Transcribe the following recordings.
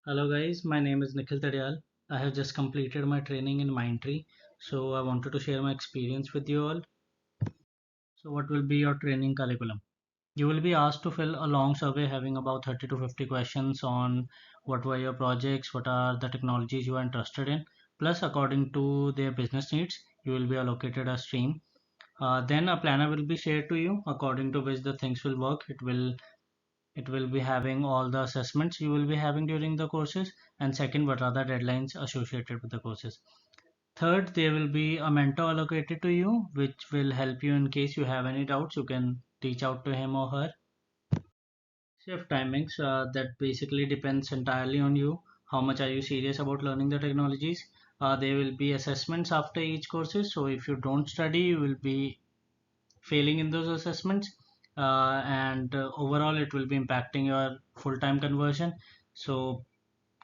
Hello guys, my name is Nikhil Tadial. I have just completed my training in Mindtree, so I wanted to share my experience with you all. So what will be your training curriculum? You will be asked to fill a long survey having about 30 to 50 questions on what were your projects, what are the technologies you are interested in, plus according to their business needs, you will be allocated a stream. Then a planner will be shared to you according to which the things will work. It will be having all the assessments you will be having during the courses, and second, what are the deadlines associated with the courses. Third, there will be a mentor allocated to you which will help you in case you have any doubts. You can reach out to him or her. Shift timings, that basically depends entirely on you. How much are you serious about learning the technologies? There will be assessments after each courses, so if you don't study you will be failing in those assessments, and overall it will be impacting your full-time conversion. So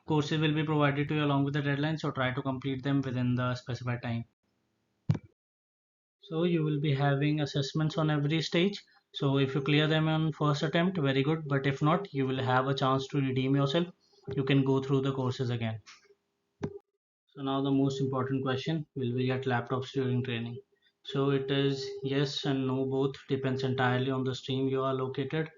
courses will be provided to you along with the deadline, so try to complete them within the specified time. So you will be having assessments on every stage, so if you clear them on first attempt, very good, but if not, you will have a chance to redeem yourself. You can go through the courses again. So now the most important question, will we get laptops during training? So it is yes and no both, depends entirely on the stream you are located,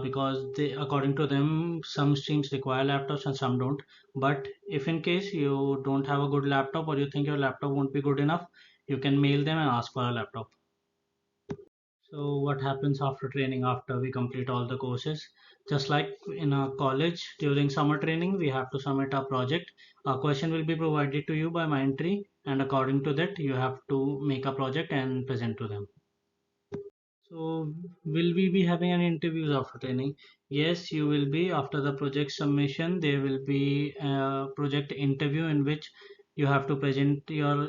because they, according to them, some streams require laptops and some don't. But if in case you don't have a good laptop or you think your laptop won't be good enough, you can mail them and ask for a laptop. So what happens after training, after we complete all the courses? Just like in a college during summer training, we have to submit a project. A question will be provided to you by Mindtree, and according to that, you have to make a project and present to them. So will we be having any interviews after training? Yes, you will be. After the project submission, there will be a project interview in which you have to present your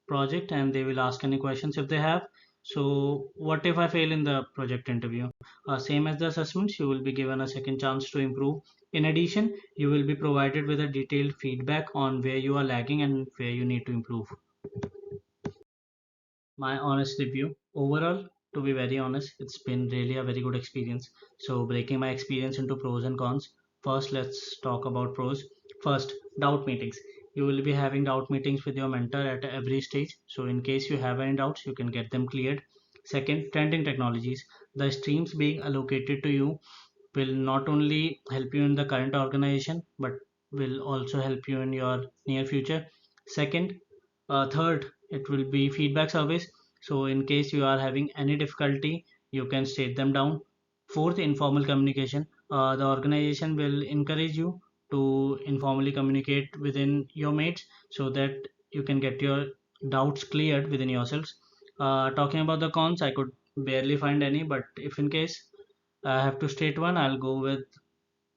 project and they will ask any questions if they have. So what if I fail in the project interview? Same as the assessments, you will be given a second chance to improve. In addition, you will be provided with a detailed feedback on where you are lagging and where you need to improve. My honest review overall, to be very honest, it's been really a very good experience. So breaking my experience into pros and cons, first let's talk about pros. First, doubt meetings. You will be having doubt meetings with your mentor at every stage, so in case you have any doubts you can get them cleared. Second, trending technologies. The streams being allocated to you will not only help you in the current organization but will also help you in your near future. Second, third, it will be feedback service. So in case you are having any difficulty, you can state them down. Fourth, informal communication. The organization will encourage you to informally communicate within your mates so that you can get your doubts cleared within yourselves. Talking about the cons, I could barely find any, but if in case I have to state one, I'll go with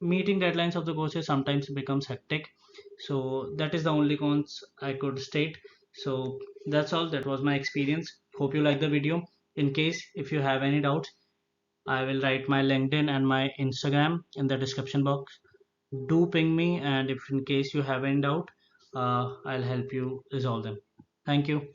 meeting deadlines of the courses sometimes becomes hectic. So that is the only cons I could state. So that's all. That was my experience. Hope you like the video. In case if you have any doubts, I will write my LinkedIn and my Instagram in the description box. Do ping me, and if in case you have any doubt, I'll help you resolve them. Thank you.